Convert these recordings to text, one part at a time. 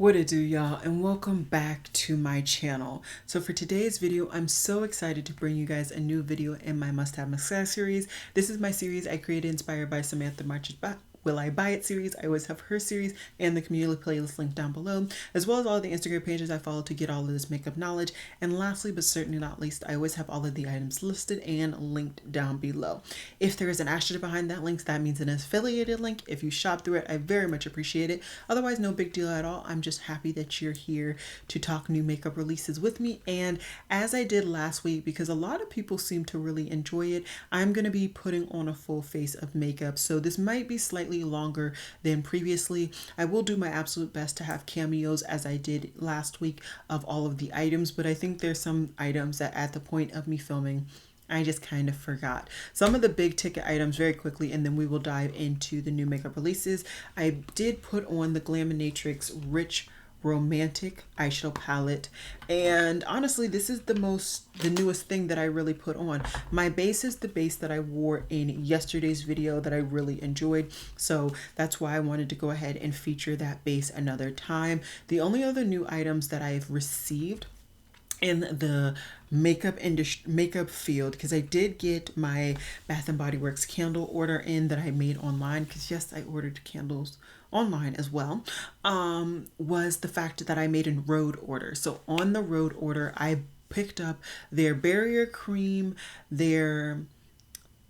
What it do, y'all, and welcome back to my channel. So for today's video, I'm so excited to bring you guys a new video in my must-have must-have series. This is my series I created inspired by Samantha March's Will I Buy It series. I always have her series and the community playlist linked down below, as well as all the Instagram pages I follow to get all of this makeup knowledge. And lastly, but certainly not least, I always have all of the items listed and linked down below. If there is an asterisk behind that link, that means an affiliated link. If you shop through it, I very much appreciate it. Otherwise, no big deal at all. I'm just happy that you're here to talk new makeup releases with me. And as I did last week, because a lot of people seem to really enjoy it, I'm going to be putting on a full face of makeup. So this might be slightly longer than previously. I will do my absolute best to have cameos as I did last week of all of the items, but I think there's some items that at the point of me filming I just kind of forgot. Some of the big ticket items very quickly, and then we will dive into the new makeup releases. I did put on the Glaminatrix Rich Romantic eyeshadow palette, and honestly this is the newest thing that I really put on. My base is the base that I wore in yesterday's video that I really enjoyed, so that's why I wanted to go ahead and feature that base another time. The only other new items that I've received in the makeup field, because I did get my Bath and Body Works candle order in that I made online, because yes, I ordered candles online as well, was the fact that I made a road order. So on the road order, I picked up their barrier cream, their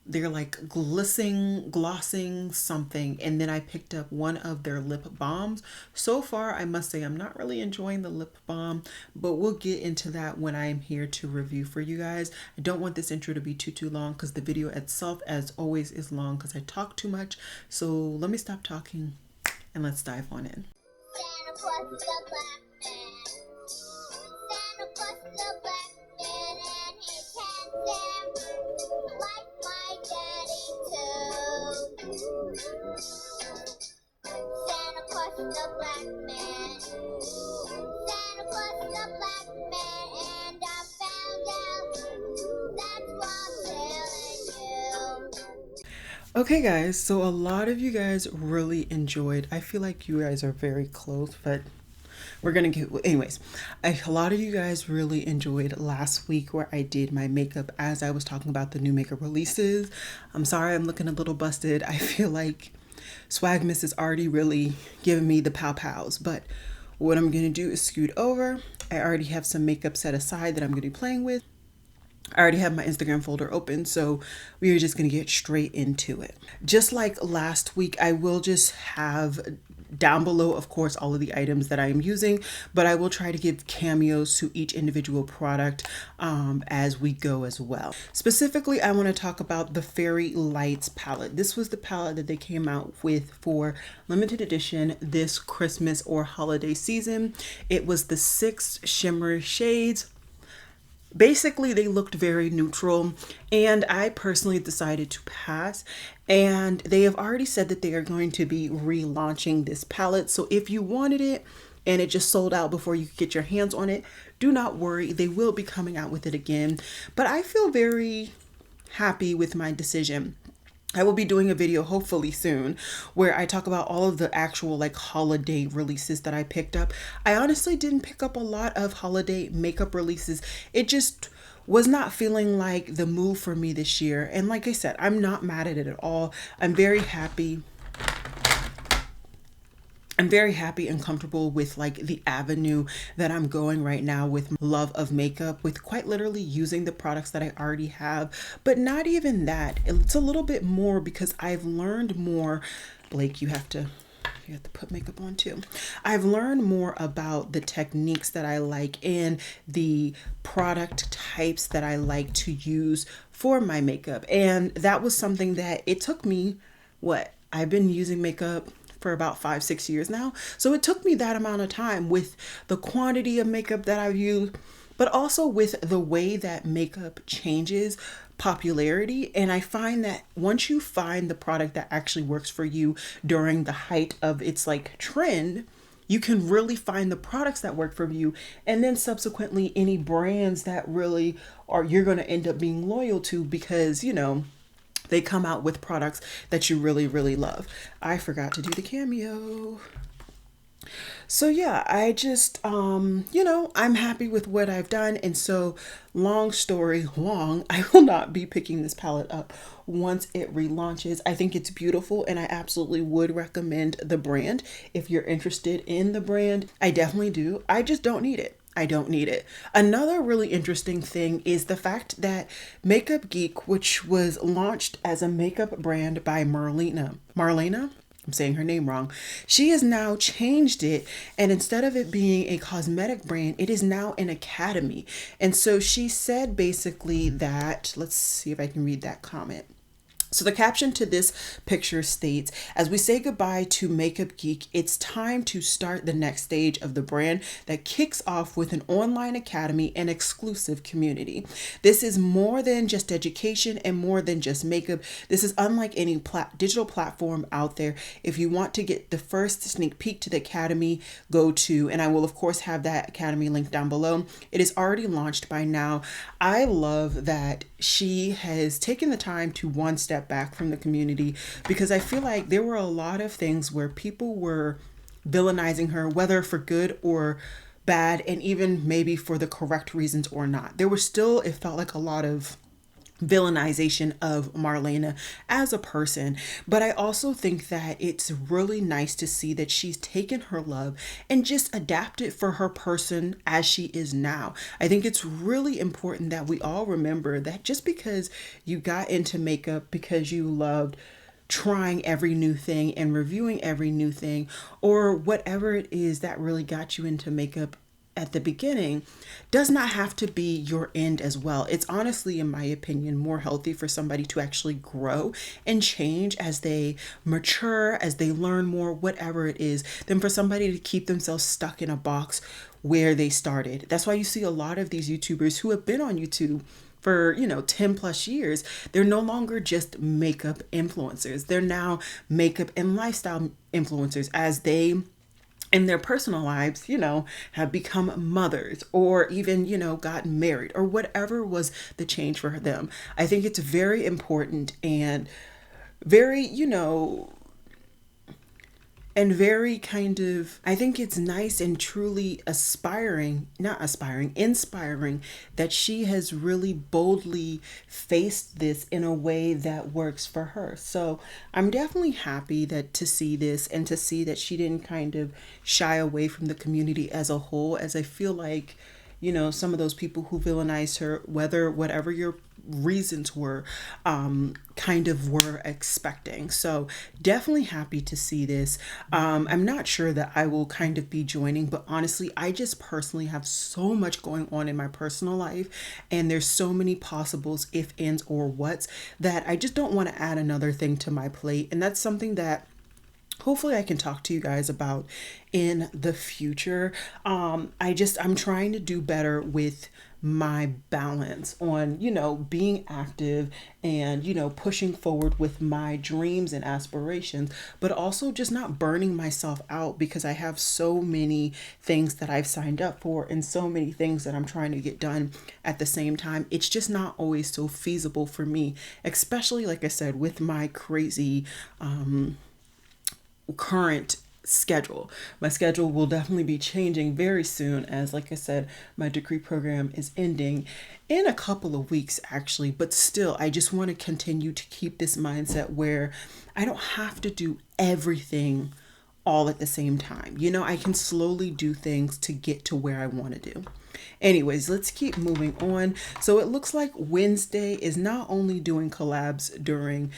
like glossing something, and then I picked up one of their lip balms. So far, I must say I'm not really enjoying the lip balm, but we'll get into that when I'm here to review for you guys. I don't want this intro to be too long, because the video itself, as always, is long because I talk too much. So let me stop talking and let's dive on in. Okay guys, so a lot of you guys really enjoyed, I feel like you guys are very close, but we're gonna get, anyways, a lot of you guys really enjoyed last week where I did my makeup as I was talking about the new makeup releases. I'm sorry I'm looking a little busted. I feel like Swagmas is already really giving me the pow-pows, but what I'm gonna do is scoot over. I already have some makeup set aside that I'm gonna be playing with. I already have my Instagram folder open, so we are just going to get straight into it. Just like last week, I will just have down below, of course, all of the items that I am using, but I will try to give cameos to each individual product as we go as well. Specifically, I want to talk about the Fairy Lights palette. This was the palette that they came out with for limited edition this Christmas or holiday season. It was the 6 shimmer shades. Basically, they looked very neutral, and I personally decided to pass, and they have already said that they are going to be relaunching this palette. So if you wanted it and it just sold out before you could get your hands on it, do not worry, they will be coming out with it again. But I feel very happy with my decision. I will be doing a video hopefully soon where I talk about all of the actual like holiday releases that I picked up. I honestly didn't pick up a lot of holiday makeup releases. It just was not feeling like the move for me this year. And like I said, I'm not mad at it at all. I'm very happy and comfortable with like the avenue that I'm going right now with love of makeup, with quite literally using the products that I already have. But not even that, it's a little bit more because I've learned more. Blake, you have to put makeup on too. I've learned more about the techniques that I like and the product types that I like to use for my makeup. And that was something that it took me, I've been using makeup for about 5-6 years now. So it took me that amount of time with the quantity of makeup that I've used, but also with the way that makeup changes popularity. And I find that once you find the product that actually works for you during the height of its like trend, you can really find the products that work for you, and then subsequently any brands that really are you're going to end up being loyal to, because you know they come out with products that you really love. I forgot to do the cameo. So yeah, I just I'm happy with what I've done, and so long story long, I will not be picking this palette up once it relaunches. I think it's beautiful and I absolutely would recommend the brand if you're interested in the brand. I definitely do. I just don't need it. I don't need it. Another really interesting thing is the fact that Makeup Geek, which was launched as a makeup brand by Marlena, I'm saying her name wrong. She has now changed it, and instead of it being a cosmetic brand, it is now an academy. And so she said basically that, let's see if I can read that comment. So the caption to this picture states, as we say goodbye to Makeup Geek, it's time to start the next stage of the brand that kicks off with an online academy and exclusive community. This is more than just education and more than just makeup. This is unlike any digital platform out there. If you want to get the first sneak peek to the academy, go to, and I will of course have that academy link down below. It is already launched by now. I love that she has taken the time to one step back from the community, because I feel like there were a lot of things where people were villainizing her, whether for good or bad, and even maybe for the correct reasons or not. There was still, it felt like a lot of villainization of Marlena as a person. But I also think that it's really nice to see that she's taken her love and just adapted for her person as she is now. I think it's really important that we all remember that just because you got into makeup because you loved trying every new thing and reviewing every new thing, or whatever it is that really got you into makeup at the beginning, does not have to be your end as well. It's honestly, in my opinion, more healthy for somebody to actually grow and change as they mature, as they learn more, whatever it is, than for somebody to keep themselves stuck in a box where they started. That's why you see a lot of these YouTubers who have been on YouTube for 10 plus years. They're no longer just makeup influencers. They're now makeup and lifestyle influencers, as they in their personal lives, have become mothers, or even, gotten married, or whatever was the change for them. I think it's very important and very, and very kind of, I think it's nice and truly inspiring that she has really boldly faced this in a way that works for her. So I'm definitely happy to see this, and to see that she didn't kind of shy away from the community as a whole, as I feel like, some of those people who villainized her, whatever your reasons were, kind of were expecting. So definitely happy to see this. I'm not sure that I will kind of be joining, but honestly, I just personally have so much going on in my personal life, and there's so many possibles, if, ands, or whats, that I just don't want to add another thing to my plate. And that's something that hopefully I can talk to you guys about in the future. I'm trying to do better with my balance on, being active and, pushing forward with my dreams and aspirations, but also just not burning myself out, because I have so many things that I've signed up for and so many things that I'm trying to get done at the same time. It's just not always so feasible for me, especially, like I said, with my crazy, current schedule. My schedule will definitely be changing very soon, as, like I said, my degree program is ending in a couple of weeks actually, but still I just want to continue to keep this mindset where I don't have to do everything all at the same time. I can slowly do things to get to where I want to do. Anyways, let's keep moving on. So it looks like Wednesday is not only doing collabs during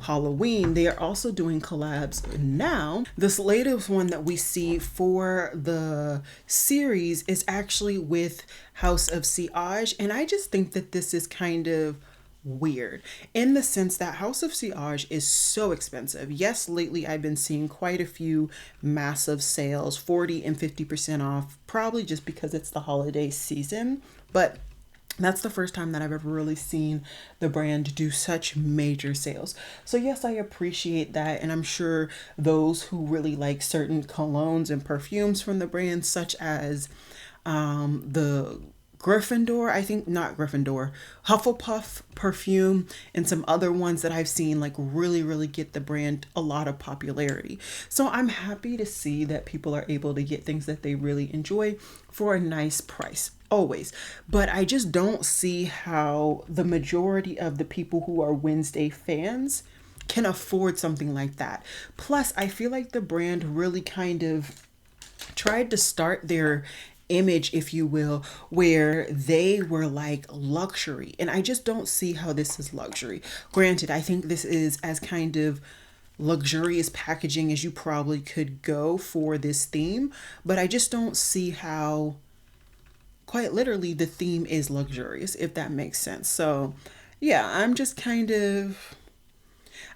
Halloween, they are also doing collabs now. This latest one that we see for the series is actually with House of Siage, and I just think that this is kind of weird in the sense that House of Siage is so expensive. Yes, lately I've been seeing quite a few massive sales, 40 and 50% off, probably just because it's the holiday season, but that's the first time that I've ever really seen the brand do such major sales. So yes, I appreciate that. And I'm sure those who really like certain colognes and perfumes from the brand, such as the Gryffindor, I think, not Gryffindor, Hufflepuff perfume, and some other ones that I've seen like really get the brand a lot of popularity. So I'm happy to see that people are able to get things that they really enjoy for a nice price, always. But I just don't see how the majority of the people who are Wednesday fans can afford something like that. Plus, I feel like the brand really kind of tried to start their image, if you will, where they were like luxury, and I just don't see how this is luxury. Granted, I think this is as kind of luxurious packaging as you probably could go for this theme, but I just don't see how, quite literally, the theme is luxurious, if that makes sense. So yeah, I'm just kind of,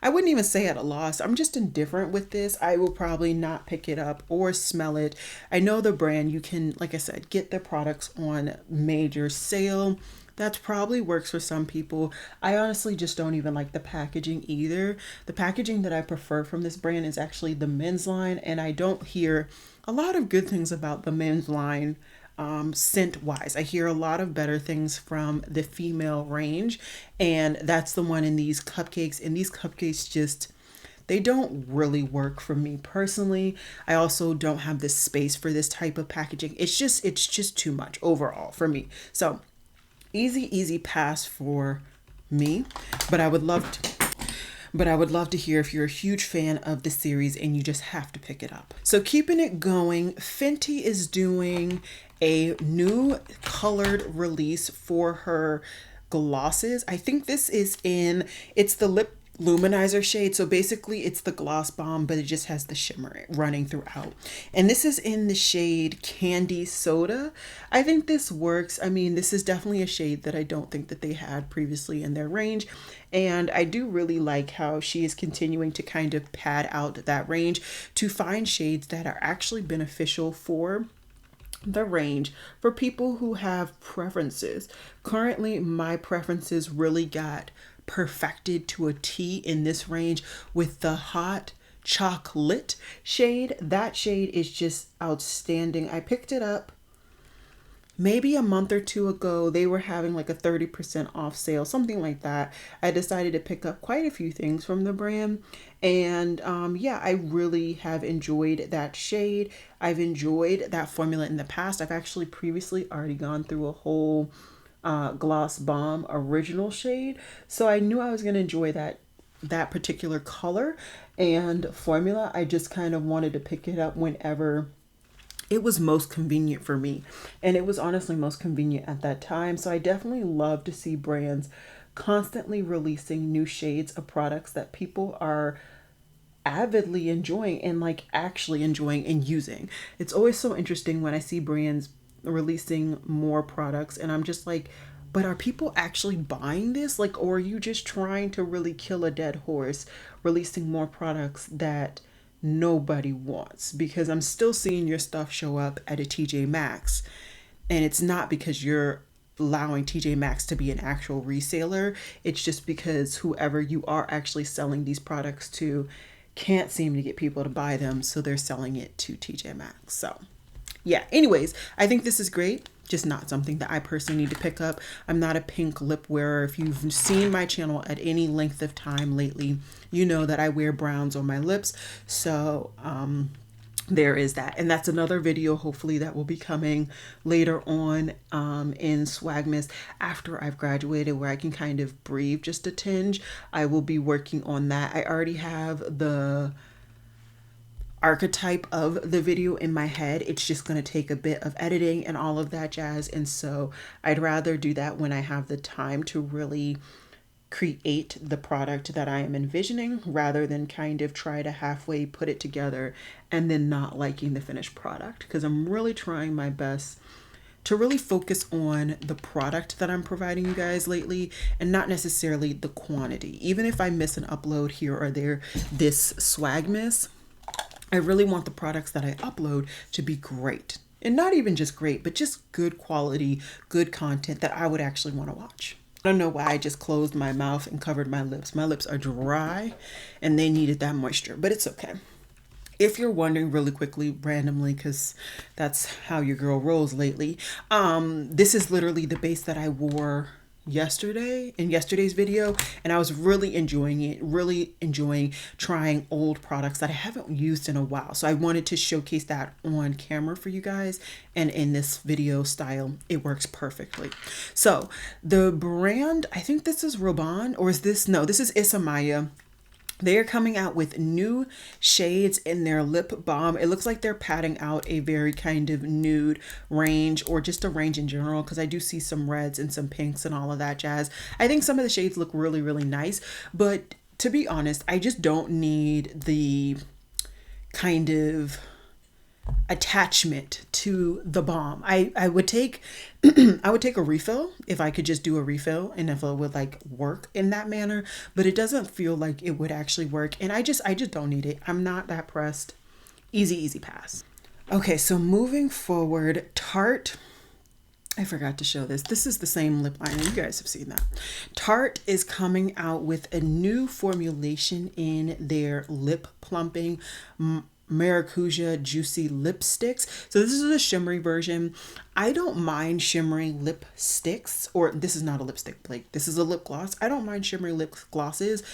I wouldn't even say at a loss. I'm just indifferent with this. I will probably not pick it up or smell it. I know the brand, you can, like I said, get their products on major sale. That probably works for some people. I honestly just don't even like the packaging either. The packaging that I prefer from this brand is actually the men's line, and I don't hear a lot of good things about the men's line. Scent wise, I hear a lot of better things from the female range, and that's the one in these cupcakes. And these cupcakes just, they don't really work for me personally. I also don't have the space for this type of packaging. It's just too much overall for me. So easy pass for me, but I would love to hear if you're a huge fan of the series and you just have to pick it up. So keeping it going, Fenty is doing a new colored release for her glosses. I think this is it's the lip luminizer shade. So basically it's the gloss bomb, but it just has the shimmer running throughout. And this is in the shade Candy Soda. I think this works. I mean, this is definitely a shade that I don't think that they had previously in their range. And I do really like how she is continuing to kind of pad out that range to find shades that are actually beneficial for the range for people who have preferences. Currently, my preferences really got perfected to a T in this range with the hot chocolate shade. That shade is just outstanding. I picked it up maybe a month or two ago. They were having like a 30% off sale, something like that. I decided to pick up quite a few things from the brand, and yeah, I really have enjoyed that shade. I've enjoyed that formula in the past. I've actually previously already gone through a whole gloss bomb original shade, so I knew I was going to enjoy that particular color and formula. I just kind of wanted to pick it up whenever it was most convenient for me, and it was honestly most convenient at that time. So I definitely love to see brands constantly releasing new shades of products that people are avidly enjoying and like actually enjoying and using. It's always so interesting when I see brands releasing more products and I'm just like, but are people actually buying this? Like, or are you just trying to really kill a dead horse, releasing more products that nobody wants? Because I'm still seeing your stuff show up at a TJ Maxx, and it's not because you're allowing TJ Maxx to be an actual reseller. It's just because whoever you are actually selling these products to can't seem to get people to buy them, so they're selling it to TJ Maxx. So yeah, anyways, I think this is great. Just not something that I personally need to pick up. I'm not a pink lip wearer. If you've seen my channel at any length of time lately, you know that I wear browns on my lips. So there is that. And that's another video, hopefully, that will be coming later on in Swagmas after I've graduated, where I can kind of breathe just a tinge. I will be working on that. I already have the archetype of the video in my head. It's just going to take a bit of editing and all of that jazz. And so I'd rather do that when I have the time to really create the product that I am envisioning, rather than kind of try to halfway put it together and then not liking the finished product. Because I'm really trying my best to really focus on the product that I'm providing you guys lately and not necessarily the quantity. Even if I miss an upload here or there this Swagmas, I really want the products that I upload to be great. And not even just great, but just good quality, good content that I would actually want to watch. I don't know why I just closed my mouth and covered my lips. My lips are dry and they needed that moisture, but it's okay. If you're wondering really quickly, randomly, because that's how your girl rolls lately, this is literally the base that I wore yesterday in yesterday's video, and I was really enjoying it, really enjoying trying old products that I haven't used in a while. So I wanted to showcase that on camera for you guys, and in this video style it works perfectly. So the brand, I think this is Roban, or is this, no, this is Isamaya. They are coming out with new shades in their lip balm. It looks like they're padding out a very kind of nude range, or just a range in general, because I do see some reds and some pinks and all of that jazz. I think some of the shades look really, really nice, but to be honest, I just don't need the kind of attachment to the balm. I would take I would take a refill if I could just do a refill, and if it would like work in that manner, but it doesn't feel like it would actually work, and I just don't need it. I'm not that pressed. Easy pass. Okay, so moving forward, Tarte, I forgot to show this. This is the same lip liner. You guys have seen that. Tarte is coming out with a new formulation in their lip plumping Maracuja Juicy Lipsticks. So this is a shimmery version. I don't mind shimmering lipsticks, or this is not a lipstick, like this is a lip gloss. I don't mind shimmery lip glosses.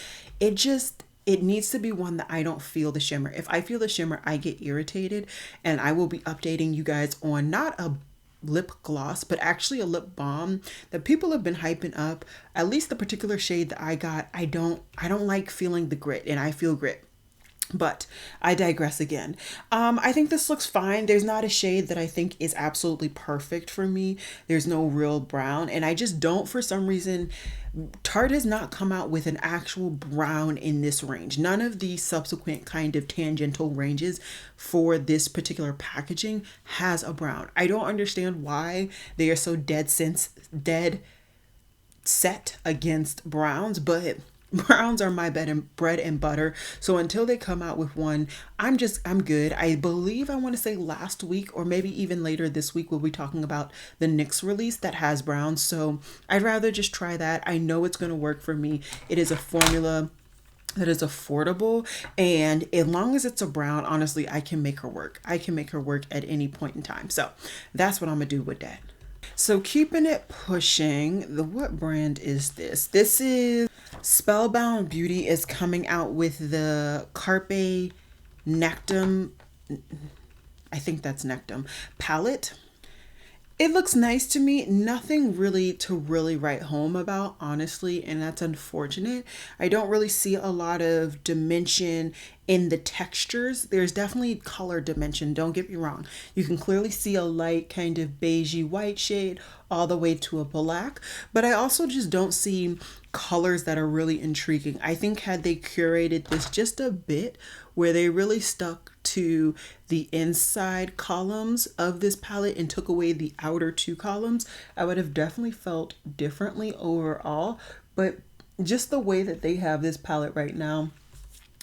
It needs to be one that I don't feel the shimmer. If I feel the shimmer, I get irritated, and I will be updating you guys on not a lip gloss, but actually a lip balm that people have been hyping up. At least the particular shade that I got, I don't like feeling the grit, and I feel grit. But I digress again. I think this looks fine. There's not a shade that I think is absolutely perfect for me. There's no real brown, and I just don't, for some reason, Tarte has not come out with an actual brown in this range. None of the subsequent kind of tangential ranges for this particular packaging has a brown. I don't understand why they are so dead set against browns, but browns are my bread and butter. So until they come out with one, I'm good. I believe, I want to say last week, or maybe even later this week, we'll be talking about the NYX release that has browns. So I'd rather just try that. I know it's going to work for me. It is a formula that is affordable, and as long as it's a brown, honestly, I can make her work. I can make her work at any point in time. So that's what I'm gonna do with that. So keeping it pushing, what brand is this? This is Spellbound Beauty is coming out with the Carpe Nectum, I think that's Nectum, palette. It looks nice to me. Nothing really to write home about, honestly, and that's unfortunate. I don't really see a lot of dimension in the textures. There's definitely color dimension, don't get me wrong. You can clearly see a light kind of beigey white shade all the way to a black, but I also just don't see colors that are really intriguing. I think had they curated this just a bit, where they really stuck to the inside columns of this palette and took away the outer two columns, I would have definitely felt differently overall. But just the way that they have this palette right now,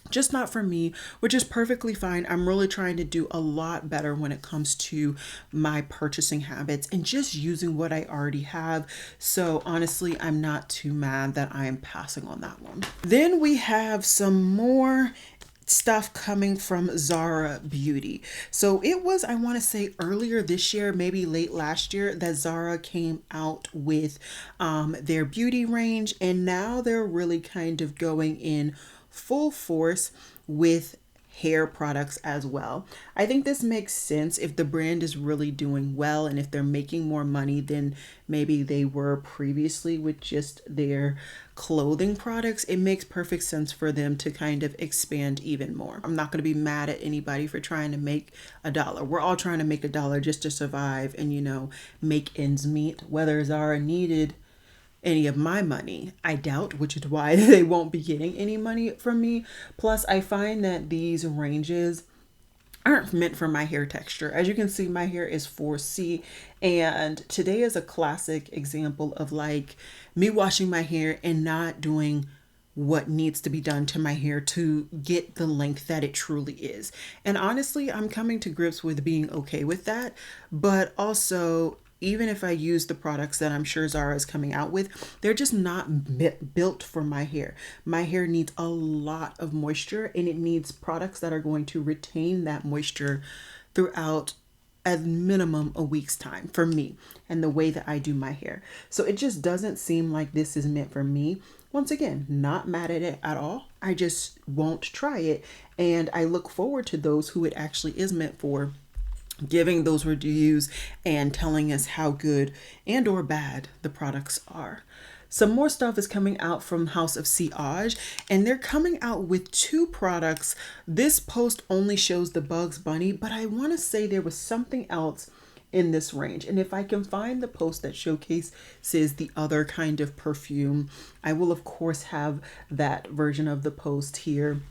just not for me, which is perfectly fine. I'm really trying to do a lot better when it comes to my purchasing habits and just using what I already have. So honestly, I'm not too mad that I am passing on that one. Then we have some more stuff coming from Zara Beauty. So it was, I want to say earlier this year, maybe late last year, that Zara came out with their beauty range, and now they're really kind of going in full force with hair products as well. I think this makes sense if the brand is really doing well and if they're making more money than maybe they were previously with just their clothing products. It makes perfect sense for them to kind of expand even more. I'm not going to be mad at anybody for trying to make a dollar. We're all trying to make a dollar just to survive and, you know, make ends meet. Whether Zara needed any of my money, I doubt, which is why they won't be getting any money from me. Plus, I find that these ranges aren't meant for my hair texture. As you can see, my hair is 4C, and today is a classic example of like me washing my hair and not doing what needs to be done to my hair to get the length that it truly is. And honestly, I'm coming to grips with being okay with that, but also even if I use the products that I'm sure Zara is coming out with, they're just not built for my hair. My hair needs a lot of moisture, and it needs products that are going to retain that moisture throughout at minimum a week's time for me and the way that I do my hair. So it just doesn't seem like this is meant for me. Once again, not mad at it at all. I just won't try it. And I look forward to those who it actually is meant for, giving those reviews and telling us how good and or bad the products are. Some more stuff is coming out from House of Siage, and they're coming out with 2 products. This post only shows the Bugs Bunny, but I want to say there was something else in this range. And if I can find the post that showcases the other kind of perfume, I will of course have that version of the post here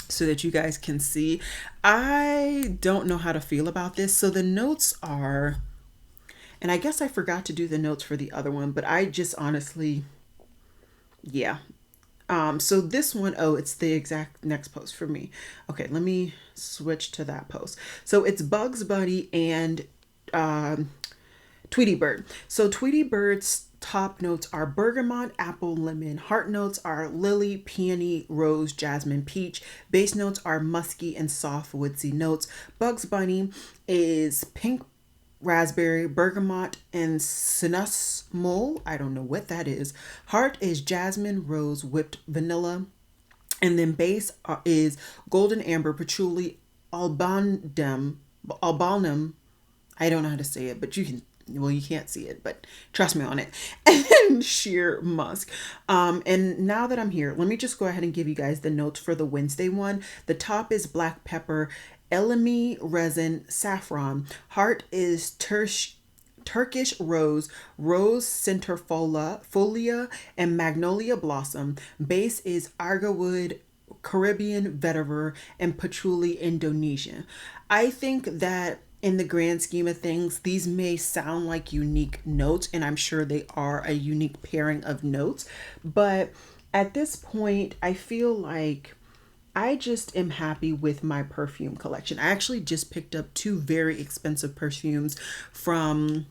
so that you guys can see. I don't know how to feel about this. So the notes are, and I guess I forgot to do the notes for the other one, but I just honestly, yeah. So this one, oh, it's the exact next post for me. Okay, let me switch to that post. So it's Bugs Bunny and Tweety Bird. So Tweety Bird's top notes are bergamot, apple, lemon. Heart notes are lily, peony, rose, jasmine, peach. Base notes are musky and soft woodsy notes. Bugs Bunny is pink, raspberry, bergamot, and cinnamon. I don't know what that is. Heart is jasmine, rose, whipped vanilla. And then base is golden amber, patchouli, albandum. I don't know how to say it, but you can't see it, but trust me on it. And sheer musk. And now that I'm here, let me just go ahead and give you guys the notes for the Wednesday one. The top is black pepper, elemi resin, saffron. Heart is Turkish rose, rose centrifolia, and magnolia blossom. Base is argawood, Caribbean vetiver, and patchouli Indonesia. I think that in the grand scheme of things, these may sound like unique notes, and I'm sure they are a unique pairing of notes. But at this point, I feel like I just am happy with my perfume collection. I actually just picked up 2 very expensive perfumes from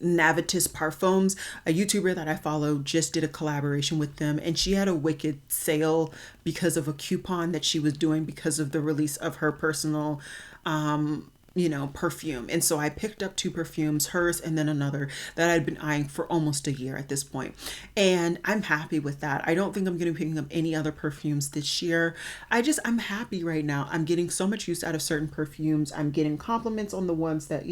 Navitus Parfums. A YouTuber that I follow just did a collaboration with them, and she had a wicked sale because of a coupon that she was doing because of the release of her personal perfume. And so I picked up 2 perfumes, hers and then another that I'd been eyeing for almost a year at this point. And I'm happy with that. I don't think I'm going to be picking up any other perfumes this year. I'm happy right now. I'm getting so much use out of certain perfumes. I'm getting compliments on the ones that,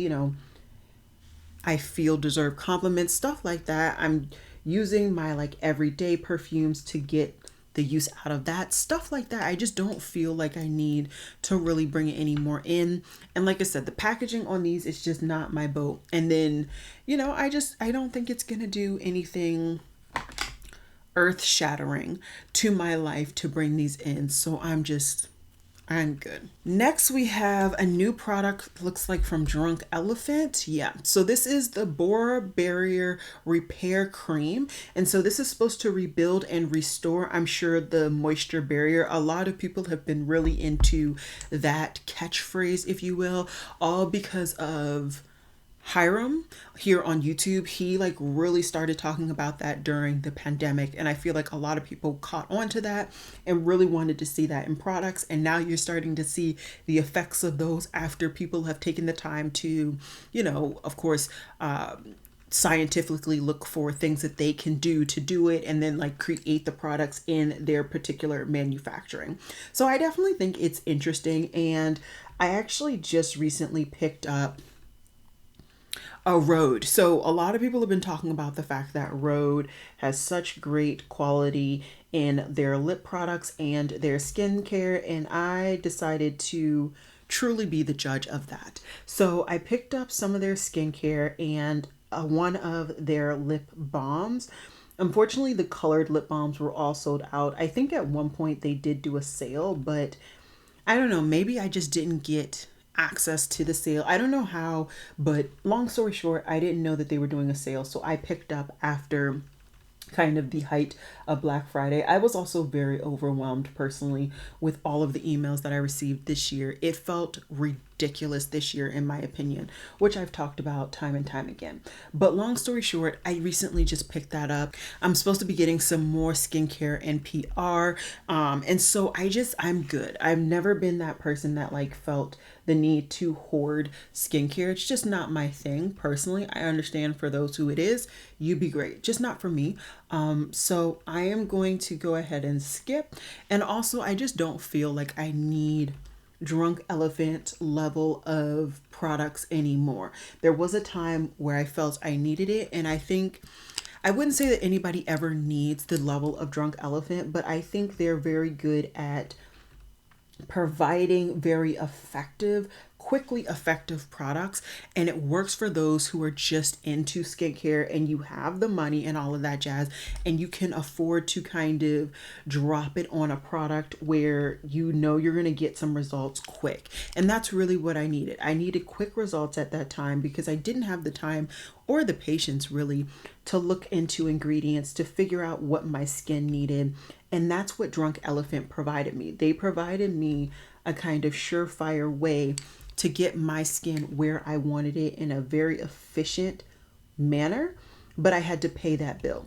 I feel deserve compliments, stuff like that. I'm using my like everyday perfumes to get the use out of that, stuff like that. I just don't feel like I need to really bring any more in. And like I said, the packaging on these is just not my boat. And then, I don't think it's gonna do anything earth shattering to my life to bring these in. So I'm good. Next, we have a new product, looks like from Drunk Elephant. Yeah, so this is the Bora Barrier Repair Cream. And so this is supposed to rebuild and restore, I'm sure, the moisture barrier. A lot of people have been really into that catchphrase, if you will, all because of Hiram here on YouTube. He like really started talking about that during the pandemic, and I feel like a lot of people caught on to that and really wanted to see that in products. And now you're starting to see the effects of those after people have taken the time to, of course, scientifically look for things that they can do to do it, and then like create the products in their particular manufacturing. So I definitely think it's interesting. And I actually just recently picked up a Rhode. So a lot of people have been talking about the fact that Rhode has such great quality in their lip products and their skincare, and I decided to truly be the judge of that. So I picked up some of their skincare and one of their lip balms. Unfortunately, the colored lip balms were all sold out. I think at one point they did do a sale, but I don't know, maybe I just didn't get access to the sale. I don't know how, but long story short, I didn't know that they were doing a sale. So I picked up after kind of the height of Black Friday. I was also very overwhelmed personally with all of the emails that I received this year. It felt ridiculous ridiculous this year in my opinion, which I've talked about time and time again. But long story short, I recently just picked that up. I'm supposed to be getting some more skincare and PR. And so I'm good. I've never been that person that like felt the need to hoard skincare. It's just not my thing personally. I understand for those who it is, you'd be great, just not for me. So I am going to go ahead and skip. And also I just don't feel like I need drunk elephant level of products anymore. There was a time where I felt I needed it, and I wouldn't say that anybody ever needs the level of drunk elephant, but I think they're very good at providing very quickly effective products, and it works for those who are just into skincare and you have the money and all of that jazz, and you can afford to kind of drop it on a product where you know you're going to get some results quick. And that's really what I needed. I needed quick results at that time because I didn't have the time or the patience really to look into ingredients to figure out what my skin needed. And that's what Drunk Elephant provided me. They provided me a kind of surefire way to get my skin where I wanted it in a very efficient manner, but I had to pay that bill.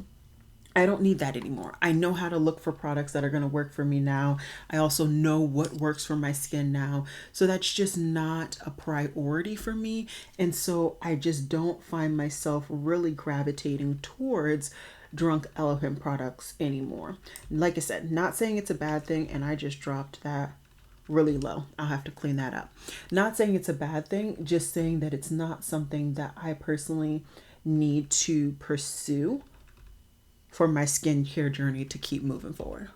I don't need that anymore. I know how to look for products that are going to work for me now. I also know what works for my skin now. So that's just not a priority for me. And so I just don't find myself really gravitating towards Drunk Elephant products anymore. Like I said, not saying it's a bad thing, and I just dropped that really low. I'll have to clean that up. Not saying it's a bad thing, just saying that it's not something that I personally need to pursue for my skincare journey to keep moving forward.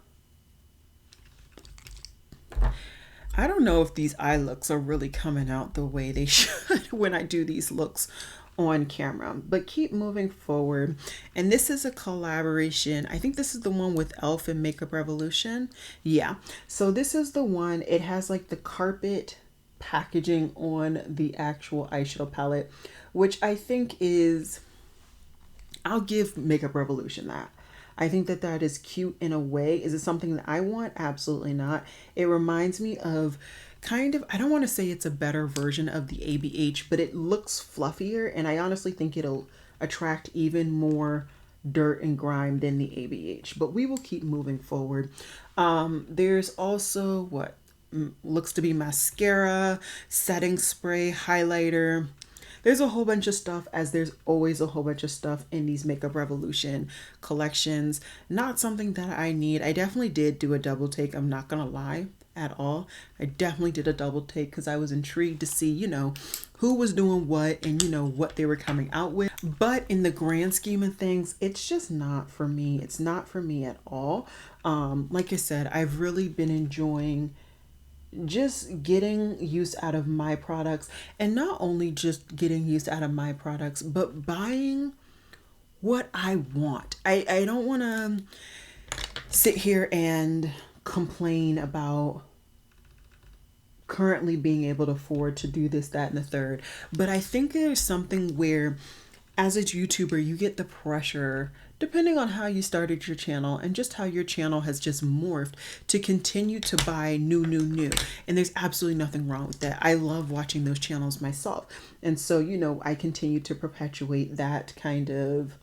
I don't know if these eye looks are really coming out the way they should when I do these looks on camera, but keep moving forward. And this is a collaboration. I think this is the one with Elf and Makeup Revolution. Yeah, so this is the one. It has like the carpet packaging on the actual eyeshadow palette, which I think is, I'll give Makeup Revolution that. I think that that is cute in a way. Is it something that I want? Absolutely not. It reminds me of kind of, I don't want to say it's a better version of the ABH, but it looks fluffier, and I honestly think it'll attract even more dirt and grime than the ABH, but we will keep moving forward. There's also what looks to be mascara, setting spray, highlighter. There's a whole bunch of stuff, as there's always a whole bunch of stuff in these Makeup Revolution collections. Not something that I need. I definitely did do a double take. I'm not gonna lie at all. I definitely did a double take because I was intrigued to see, you know, who was doing what and, you know, what they were coming out with. But in the grand scheme of things, it's just not for me. It's not for me at all. Like I said, I've really been enjoying just getting use out of my products, and not only just getting use out of my products, but buying what I want. I don't want to sit here and complain about currently being able to afford to do this, that, and the third. But I think there's something where as a YouTuber, you get the pressure, depending on how you started your channel and just how your channel has just morphed, to continue to buy new. And there's absolutely nothing wrong with that. I love watching those channels myself. And so, you know, I continue to perpetuate that kind of,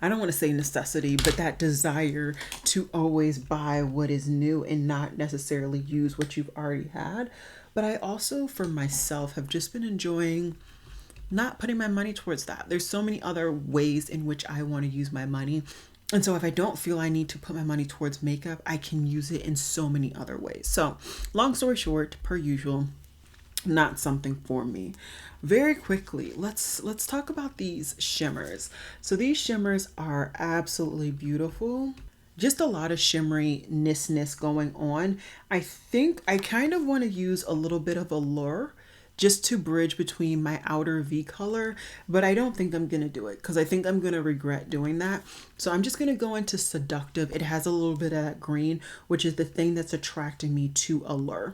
I don't want to say necessity, but that desire to always buy what is new and not necessarily use what you've already had. But I also, for myself, have just been enjoying not putting my money towards that. There's so many other ways in which I want to use my money. And so if I don't feel I need to put my money towards makeup, I can use it in so many other ways. So long story short, per usual, not something for me. Very quickly, let's talk about these shimmers. So these shimmers are absolutely beautiful. Just a lot of shimmeriness going on. I think I kind of want to use a little bit of Allure just to bridge between my outer V color, but I don't think I'm gonna do it because I think I'm gonna regret doing that. So I'm just gonna go into Seductive. It has a little bit of that green, which is the thing that's attracting me to Allure.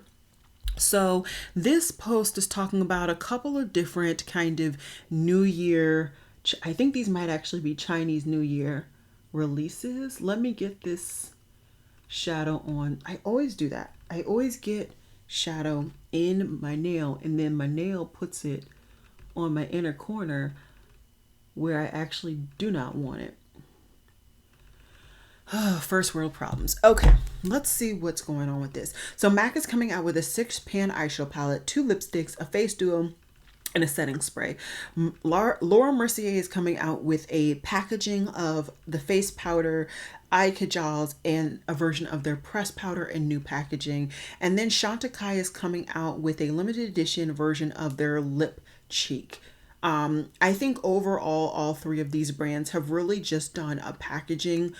So this post is talking about a couple of different kind of New Year, I think these might actually be Chinese New Year releases. Let me get this shadow on. I always do that. I always get shadow in my nail, and then my nail puts it on my inner corner where I actually do not want it. First world problems. Okay, let's see what's going on with this. So MAC is coming out with a 6-pan eyeshadow palette, 2 lipsticks, a face duo, and a setting spray. Laura Mercier is coming out with a packaging of the face powder, eye kajals, and a version of their pressed powder and new packaging. And then Chantecaille is coming out with a limited edition version of their lip cheek. I think overall, all 3 of these brands have really just done a packaging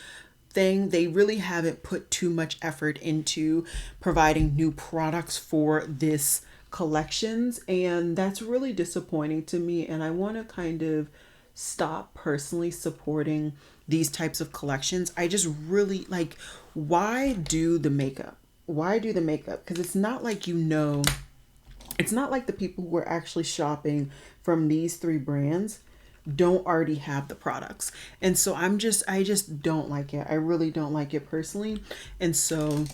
thing. They really haven't put too much effort into providing new products for this collections, and that's really disappointing to me. And I want to kind of stop personally supporting these types of collections. I just really like, why do the makeup? Why do the makeup? Because it's not like, it's not like the people who are actually shopping from these 3 brands don't already have the products. And so I just don't like it. I really don't like it personally. And so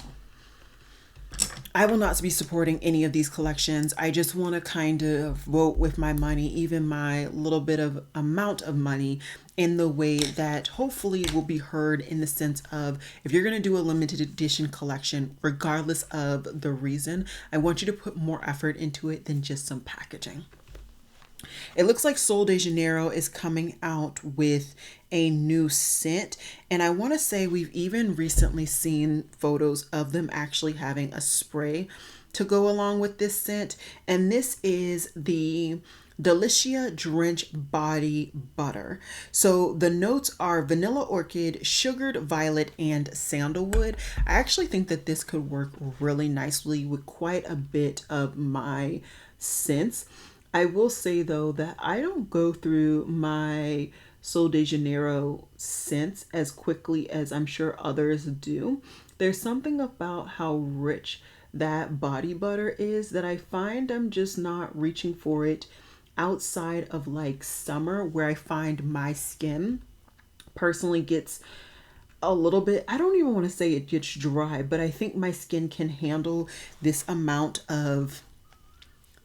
I will not be supporting any of these collections. I just want to kind of vote with my money, even my little bit of amount of money, in the way that hopefully will be heard, in the sense of, if you're going to do a limited edition collection, regardless of the reason, I want you to put more effort into it than just some packaging. It looks like Sol de Janeiro is coming out with a new scent. And I want to say we've even recently seen photos of them actually having a spray to go along with this scent. And this is the Delicia Drench Body Butter. So the notes are vanilla orchid, sugared violet, and sandalwood. I actually think that this could work really nicely with quite a bit of my scents. I will say though that I don't go through my Sol de Janeiro scents as quickly as I'm sure others do. There's something about how rich that body butter is that I find I'm just not reaching for it outside of like summer, where I find my skin personally gets a little bit, I don't even want to say it gets dry, but I think my skin can handle this amount of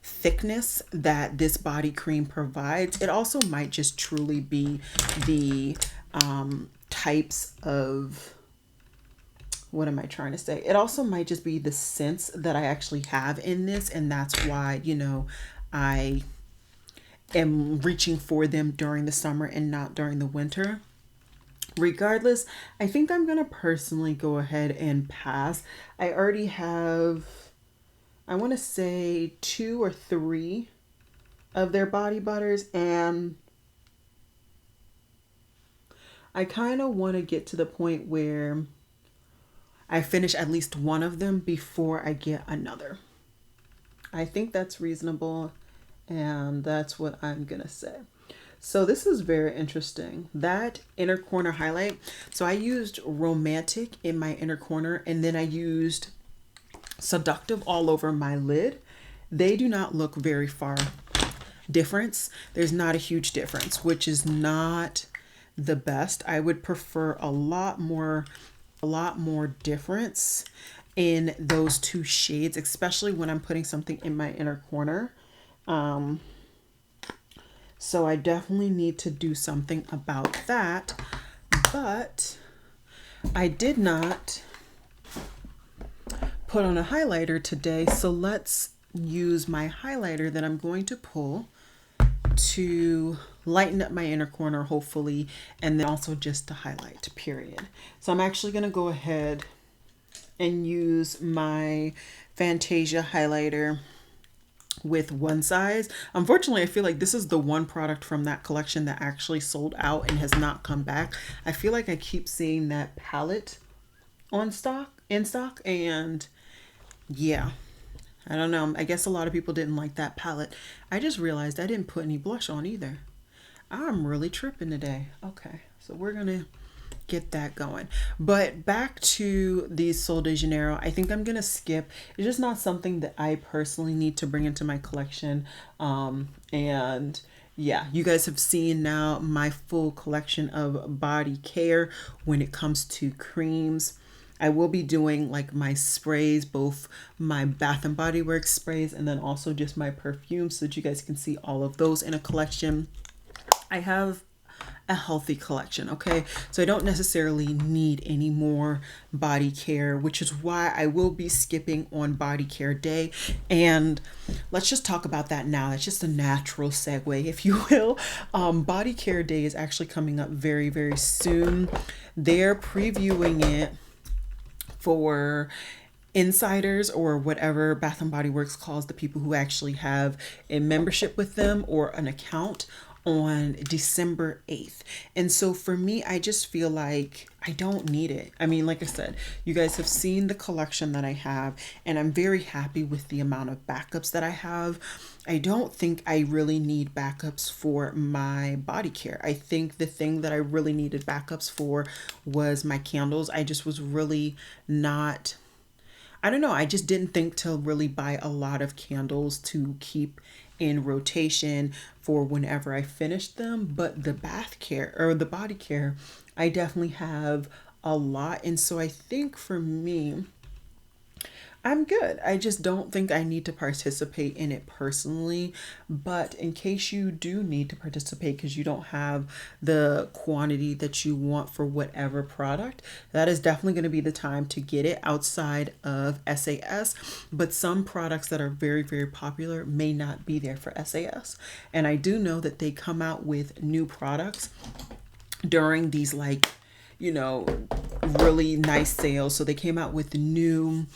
thickness that this body cream provides. It also might just truly be the types of, what am I trying to say? It also might just be the scents that I actually have in this, and that's why, I am reaching for them during the summer and not during the winter. Regardless, I think I'm gonna personally go ahead and pass. I already have, I want to say 2 or 3 of their body butters, and I kind of want to get to the point where I finish at least one of them before I get another. I think that's reasonable, and that's what I'm gonna say. So this is very interesting. That inner corner highlight. So I used Romantic in my inner corner, and then I used Seductive all over my lid. They do not look very far difference. There's not a huge difference, which is not the best. I would prefer a lot more difference in those 2 shades, especially when I'm putting something in my inner corner. So I definitely need to do something about that, but I did not put on a highlighter today. So let's use my highlighter that I'm going to pull to lighten up my inner corner, hopefully, and then also just to highlight, period. So I'm actually going to go ahead and use my Fantasia highlighter with one size. Unfortunately, I feel like this is the one product from that collection that actually sold out and has not come back. I feel like I keep seeing that palette in stock, and yeah, I don't know. I guess a lot of people didn't like that palette. I just realized I didn't put any blush on either. I'm really tripping today. Okay, so we're gonna get that going. But back to the Sol de Janeiro, I think I'm gonna skip. It's just not something that I personally need to bring into my collection. And yeah, you guys have seen now my full collection of body care when it comes to creams. I will be doing like my sprays, both my Bath and Body Works sprays and then also just my perfume, so that you guys can see all of those in a collection. I have a healthy collection, okay? So I don't necessarily need any more body care, which is why I will be skipping on body care day. And let's just talk about that now. That's just a natural segue, if you will. Body care day is actually coming up very, very soon. They're previewing it for insiders, or whatever Bath and Body Works calls the people who actually have a membership with them or an account, on December 8th. And so for me, I just feel like I don't need it. I mean, like I said, you guys have seen the collection that I have, and I'm very happy with the amount of backups that I have. I don't think I really need backups for my body care. I think the thing that I really needed backups for was my candles. I just was really not, I don't know, I just didn't think to really buy a lot of candles to keep in rotation for whenever I finished them. But the bath care or the body care, I definitely have a lot. And so I think for me, I'm good. I just don't think I need to participate in it personally. But in case you do need to participate because you don't have the quantity that you want for whatever product, that is definitely going to be the time to get it outside of SAS. But some products that are very, very popular may not be there for SAS. And I do know that they come out with new products during these, like, you know, really nice sales. So they came out with new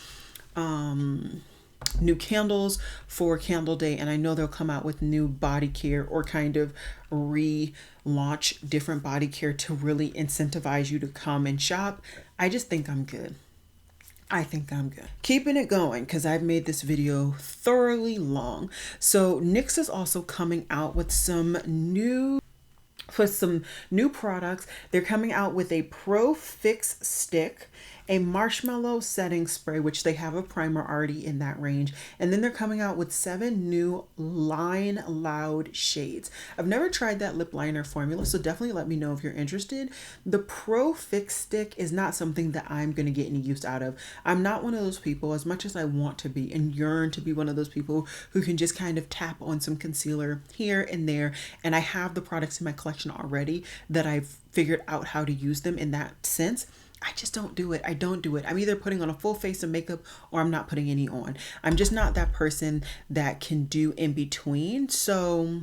candles for Candle Day, and I know they'll come out with new body care, or kind of relaunch different body care to really incentivize you to come and shop. I just think I'm good. I think I'm good. Keeping it going, because I've made this video thoroughly long. So NYX is also coming out with some new products. They're coming out with a Pro Fix Stick, a marshmallow setting spray, which they have a primer already in that range. And then they're coming out with 7 new Line Loud shades. I've never tried that lip liner formula, so definitely let me know if you're interested. The Pro Fix Stick is not something that I'm going to get any use out of. I'm not one of those people, as much as I want to be and yearn to be one of those people who can just kind of tap on some concealer here and there. And I have the products in my collection already that I've figured out how to use them in that sense. I just don't do it. I don't do it. I'm either putting on a full face of makeup or I'm not putting any on. I'm just not that person that can do in between. So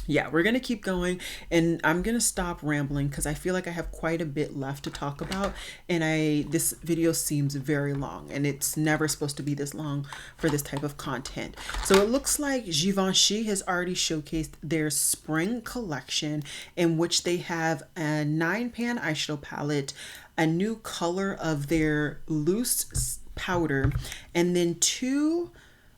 yeah, we're going to keep going, and I'm going to stop rambling because I feel like I have quite a bit left to talk about, and this video seems very long, and it's never supposed to be this long for this type of content. So it looks like Givenchy has already showcased their spring collection, in which they have a 9-pan eyeshadow palette, a new color of their loose powder, and then 2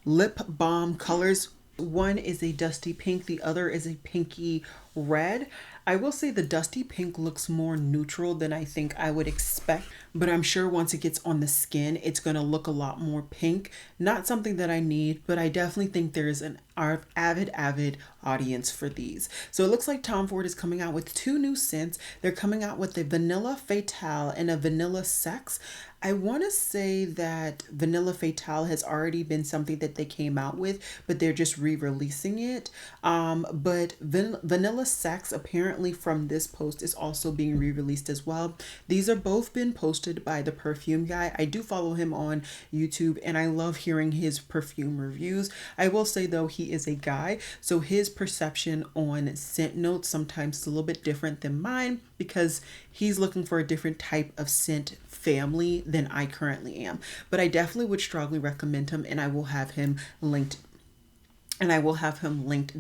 lip balm colors. One is a dusty pink, the other is a pinky red. I will say the dusty pink looks more neutral than I think I would expect, but I'm sure once it gets on the skin, it's going to look a lot more pink. Not something that I need, but I definitely think there's an avid audience for these. So it looks like Tom Ford is coming out with 2 new scents. They're coming out with a Vanilla Fatale and a Vanilla Sex. I want to say that Vanilla Fatale has already been something that they came out with, but they're just re-releasing it. But Vanilla Sex, apparently from this post, is also being re-released as well. These are both been posted by the perfume guy. I do follow him on YouTube, and I love hearing his perfume reviews. I will say though, he is a guy, so his perception on scent notes sometimes is a little bit different than mine, because he's looking for a different type of scent family than I currently am. But I definitely would strongly recommend him, and I will have him linked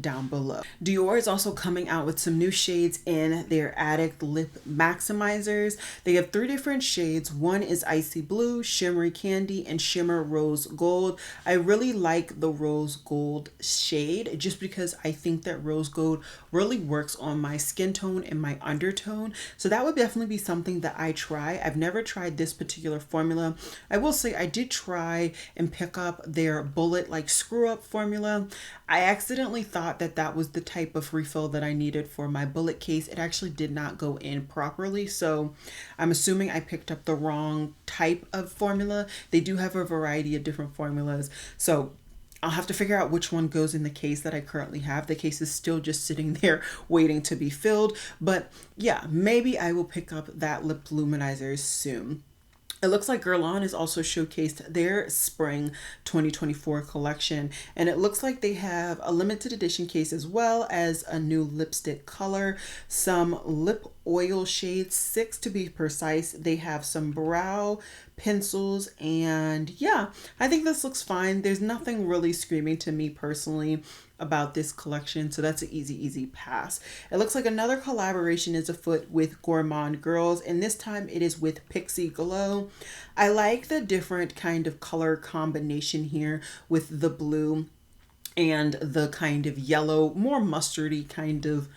down below. Dior is also coming out with some new shades in their Addict Lip Maximizers. They have 3 different shades. One is Icy Blue, Shimmery Candy, and Shimmer Rose Gold. I really like the Rose Gold shade just because I think that Rose Gold really works on my skin tone and my undertone. So that would definitely be something that I try. I've never tried this particular formula. I will say I did try and pick up their Bullet Like Screw Up formula. I accidentally thought that that was the type of refill that I needed for my bullet case. It actually did not go in properly, so I'm assuming I picked up the wrong type of formula. They do have a variety of different formulas, so I'll have to figure out which one goes in the case that I currently have. The case is still just sitting there waiting to be filled. But yeah, maybe I will pick up that lip luminizer soon. It looks like Guerlain has also showcased their spring 2024 collection, and it looks like they have a limited edition case as well as a new lipstick color, some lip oil shades, 6 to be precise. They have some brow pencils, and yeah, I think this looks fine. There's nothing really screaming to me personally about this collection, so that's an easy pass. It looks like another collaboration is afoot with Gourmand Girls, and this time it is with Pixie Glow. I like the different kind of color combination here with the blue and the kind of yellow, more mustardy kind of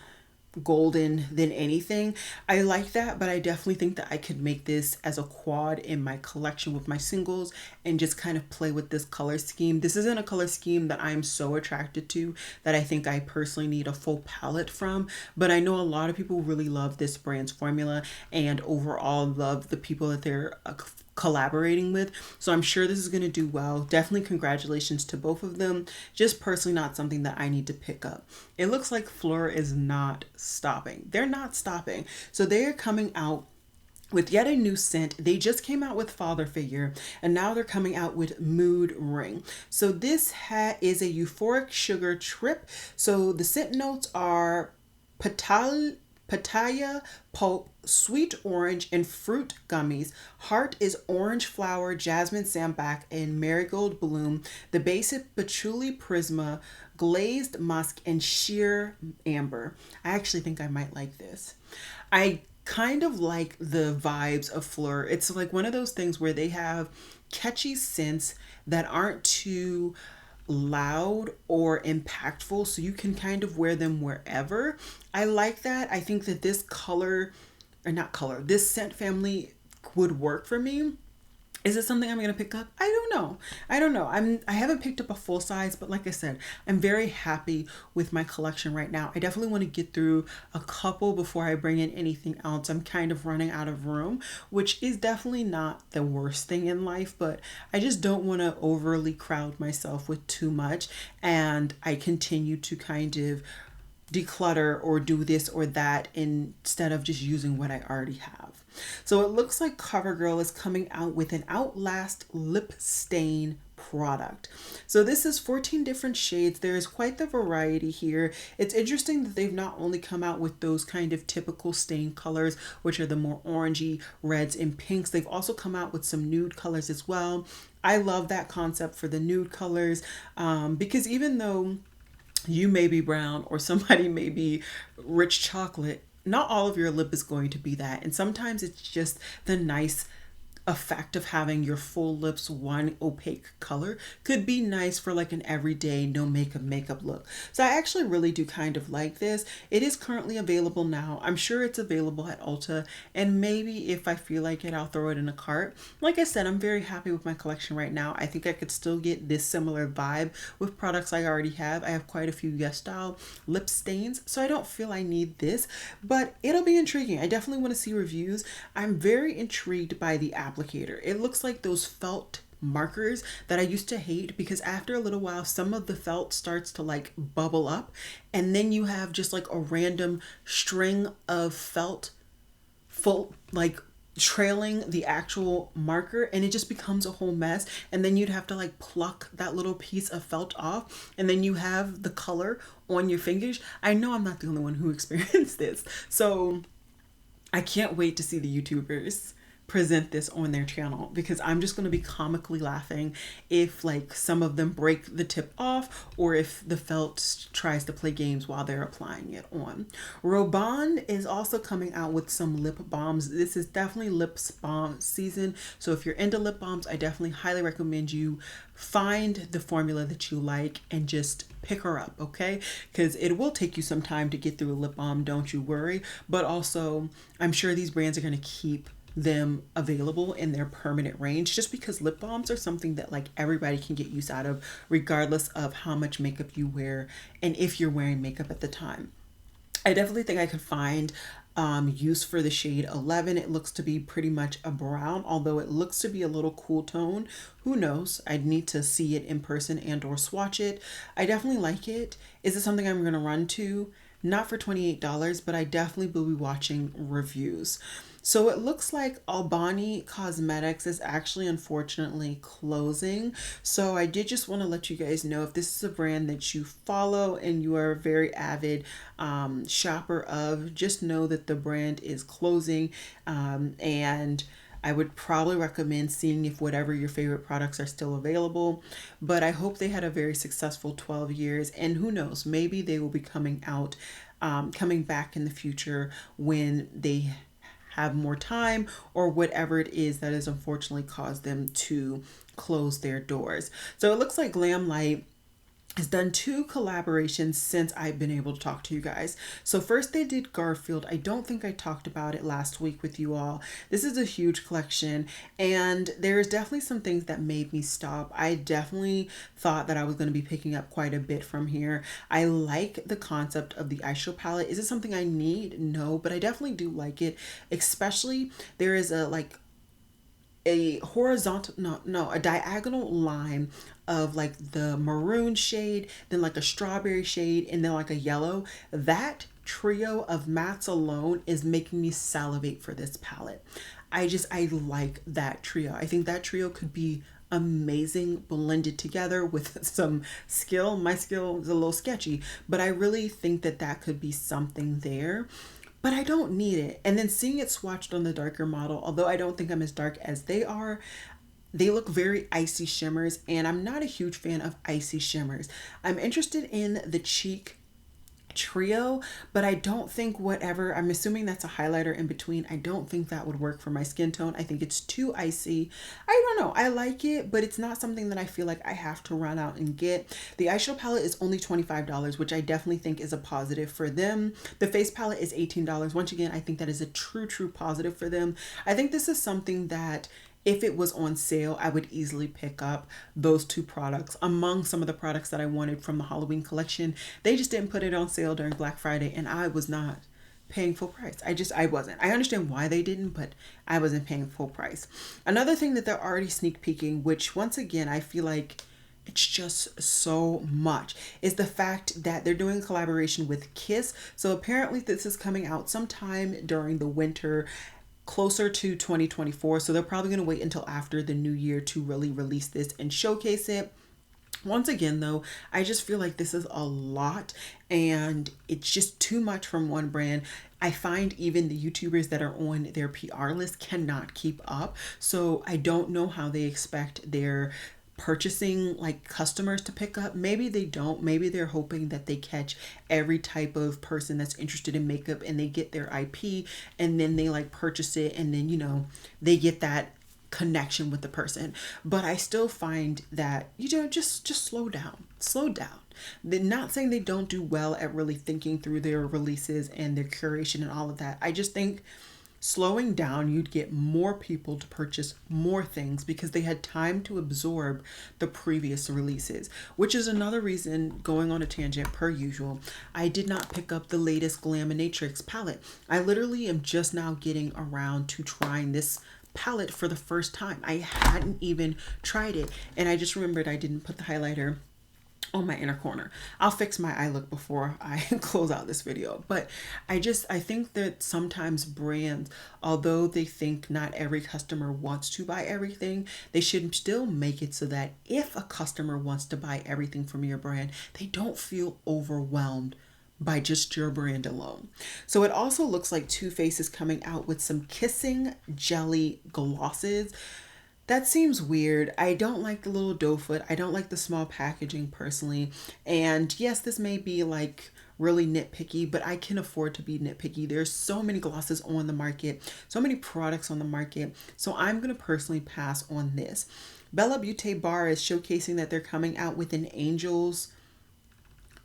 golden than anything. I like that, but I definitely think that I could make this as a quad in my collection with my singles and just kind of play with this color scheme. This isn't a color scheme that I'm so attracted to that I think I personally need a full palette from, but I know a lot of people really love this brand's formula and overall love the people that they're collaborating with, so I'm sure this is going to do well. Definitely congratulations to both of them. Just personally not something that I need to pick up. It looks like Fleur is not stopping. They're not stopping. So they are coming out with yet a new scent. They just came out with Father Figure, and now they're coming out with Mood Ring. So this is a euphoric sugar trip. So the scent notes are Pitaya pulp, sweet orange, and fruit gummies. Heart is orange flower, jasmine sambac, and marigold bloom. The base is patchouli prisma, glazed musk, and sheer amber. I actually think I might like this. I kind of like the vibes of Fleur. It's like one of those things where they have catchy scents that aren't too loud or impactful, so you can kind of wear them wherever. I like that. I think that this this scent family would work for me. Is it something I'm going to pick up? I don't know. I haven't picked up a full size, but like I said, I'm very happy with my collection right now. I definitely want to get through a couple before I bring in anything else. I'm kind of running out of room, which is definitely not the worst thing in life, but I just don't want to overly crowd myself with too much, and I continue to kind of declutter or do this or that instead of just using what I already have. So it looks like Covergirl is coming out with an Outlast lip stain product. So this is 14 different shades. There is quite the variety here. It's interesting that they've not only come out with those kind of typical stain colors, which are the more orangey reds and pinks, they've also come out with some nude colors as well. I love that concept for the nude colors because even though you may be brown or somebody may be rich chocolate, not all of your lip is going to be that. And sometimes it's just the nice effect of having your full lips one opaque color could be nice for like an everyday no makeup look. So I actually really do kind of like this. It is currently available now. I'm sure it's available at Ulta, and maybe if I feel like it, I'll throw it in a cart. Like I said, I'm very happy with my collection right now. I think I could still get this similar vibe with products I already have. I have quite a few Yes Style lip stains, so I don't feel I need this, but it'll be intriguing. I definitely want to see reviews. I'm very intrigued by the applicator. It looks like those felt markers that I used to hate, because after a little while some of the felt starts to like bubble up, and then you have just like a random string of felt full like trailing the actual marker, and it just becomes a whole mess, and then you'd have to like pluck that little piece of felt off, and then you have the color on your fingers. I know I'm not the only one who experienced this, so I can't wait to see the YouTubers present this on their channel, because I'm just going to be comically laughing if like some of them break the tip off, or if the felt tries to play games while they're applying it on. Robin is also coming out with some lip balms. This is definitely lip balm season, so if you're into lip balms, I definitely highly recommend you find the formula that you like and just pick her up, okay? Because it will take you some time to get through a lip balm, don't you worry. But also, I'm sure these brands are going to keep them available in their permanent range, just because lip balms are something that like everybody can get use out of regardless of how much makeup you wear and if you're wearing makeup at the time. I definitely think I could find use for the shade 11. It looks to be pretty much a brown, although it looks to be a little cool tone. Who knows? I'd need to see it in person and or swatch it. I definitely like it. Is it something I'm going to run to? Not for $28, but I definitely will be watching reviews. So it looks like Albani Cosmetics is actually unfortunately closing. So I did just want to let you guys know, if this is a brand that you follow and you are a very avid shopper of, just know that the brand is closing, and I would probably recommend seeing if whatever your favorite products are still available. But I hope they had a very successful 12 years, and who knows, maybe they will be coming out, coming back in the future when they have more time or whatever it is that has unfortunately caused them to close their doors. So it looks like Glam Light has done 2 collaborations since I've been able to talk to you guys. So first they did Garfield. I don't think I talked about it last week with you all. This is a huge collection, and there's definitely some things that made me stop. I definitely thought that I was going to be picking up quite a bit from here. I like the concept of the eyeshadow palette. Is it something I need? No, but I definitely do like it. Especially there is a horizontal, a diagonal line of like the maroon shade, then like a strawberry shade, and then like a yellow. That trio of mattes alone is making me salivate for this palette. I like that trio. I think that trio could be amazing blended together with some skill. My skill is a little sketchy, but I really think that that could be something there. But I don't need it. And then seeing it swatched on the darker model, although I don't think I'm as dark as they are, they look very icy shimmers, and I'm not a huge fan of icy shimmers. I'm interested in the cheek trio, but I don't think whatever, I'm assuming that's a highlighter in between, I don't think that would work for my skin tone. I think it's too icy. I don't know, I like it, but it's not something that I feel like I have to run out and get. The eyeshadow palette is only $25, which I definitely think is a positive for them. The face palette is $18. Once again, I think that is a true positive for them. I think this is something that if it was on sale, I would easily pick up those 2 products among some of the products that I wanted from the Halloween collection. They just didn't put it on sale during Black Friday, and I was not paying full price. I wasn't. I understand why they didn't, but I wasn't paying full price. Another thing that they're already sneak peeking, which once again, I feel like it's just so much, is the fact that they're doing a collaboration with Kiss. So apparently this is coming out sometime during the winter, closer to 2024. So they're probably going to wait until after the new year to really release this and showcase it. Once again, though, I just feel like this is a lot, and it's just too much from one brand. I find even the YouTubers that are on their PR list cannot keep up. So I don't know how they expect their purchasing like customers to pick up. Maybe they don't. Maybe they're hoping that they catch every type of person that's interested in makeup and they get their IP, and then they like purchase it, and then, you know, they get that connection with the person. But I still find that, you know, just slow down. They're not saying they don't do well at really thinking through their releases and their curation and all of that. I just think slowing down, you'd get more people to purchase more things because they had time to absorb the previous releases, which is another reason, going on a tangent per usual, I did not pick up the latest Glaminatrix palette. I literally am just now getting around to trying this palette for the first time. I hadn't even tried it, and I just remembered I didn't put the highlighter on my inner corner. I'll fix my eye look before I close out this video. But I think that sometimes brands, although they think not every customer wants to buy everything, they should still make it so that if a customer wants to buy everything from your brand, they don't feel overwhelmed by just your brand alone. So it also looks like Too Faced is coming out with some kissing jelly glosses. That seems weird. I don't like the little doe foot. I don't like the small packaging personally. And yes, this may be like really nitpicky, but I can afford to be nitpicky. There's so many glosses on the market, so many products on the market. So I'm going to personally pass on this. Bella Beauté Bar is showcasing that they're coming out with an Angels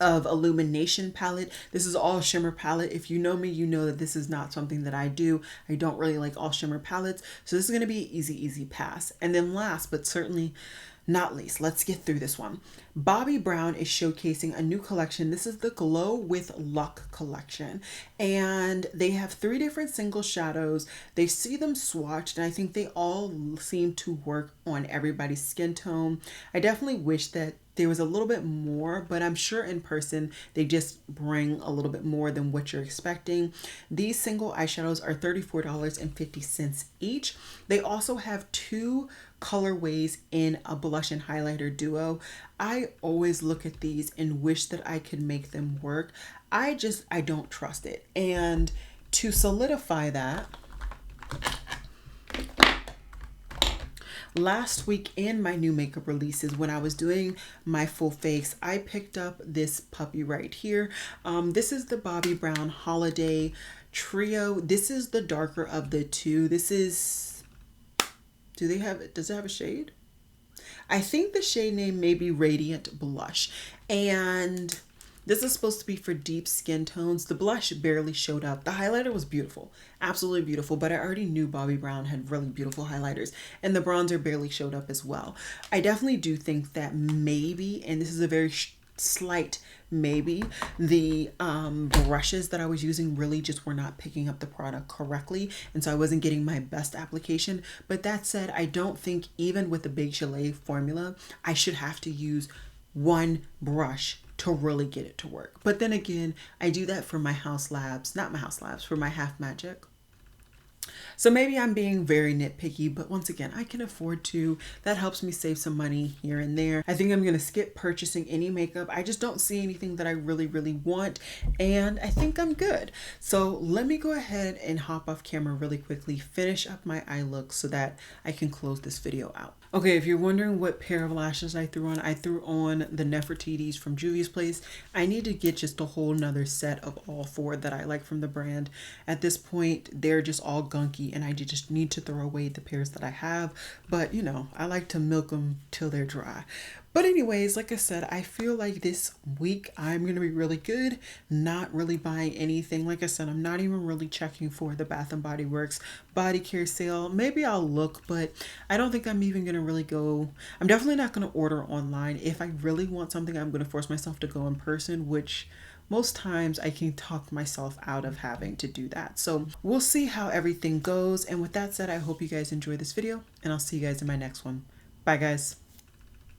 of Illumination palette. This is all shimmer palette. If you know me, you know that this is not something that I do. I don't really like all shimmer palettes. So this is going to be easy pass. And then last, but certainly not least, let's get through this one. Bobbi Brown is showcasing a new collection. This is the Glow with Luck collection. And they have 3 different single shadows. They see them swatched, and I think they all seem to work on everybody's skin tone. I definitely wish that there was a little bit more, but I'm sure in person they just bring a little bit more than what you're expecting. These single eyeshadows are $34.50 each. They also have 2 colorways in a blush and highlighter duo. I always look at these and wish that I could make them work. I don't trust it. And to solidify that, last week in my new makeup releases, when I was doing my full face, I picked up this puppy right here. This is the Bobbi Brown Holiday Trio. This is the darker of the 2. This is, does it have a shade? I think the shade name may be Radiant Blush. And this is supposed to be for deep skin tones. The blush barely showed up. The highlighter was beautiful, absolutely beautiful, but I already knew Bobbi Brown had really beautiful highlighters, and the bronzer barely showed up as well. I definitely do think that maybe, and this is a very slight maybe, the brushes that I was using really just were not picking up the product correctly, and so I wasn't getting my best application. But that said, I don't think even with the Big Chalet formula, I should have to use one brush to really get it to work. But then again, I do that for my house labs, not my house labs, for my Half Magic. So maybe I'm being very nitpicky, but once again, I can afford to. That helps me save some money here and there. I think I'm going to skip purchasing any makeup. I just don't see anything that I really want, and I think I'm good. So let me go ahead and hop off camera really quickly, finish up my eye look so that I can close this video out. Okay, if you're wondering what pair of lashes I threw on the Nefertiti's from Juvia's Place. I need to get just a whole nother set of all 4 that I like from the brand. At this point, they're just all gunky, and I just need to throw away the pairs that I have. But, you know, I like to milk them till they're dry. But anyways, like I said, I feel like this week I'm going to be really good, not really buying anything. Like I said, I'm not even really checking for the Bath & Body Works body care sale. Maybe I'll look, but I don't think I'm even going to really go. I'm definitely not going to order online. If I really want something, I'm going to force myself to go in person, which most times I can talk myself out of having to do that. So we'll see how everything goes. And with that said, I hope you guys enjoy this video, and I'll see you guys in my next one. Bye, guys.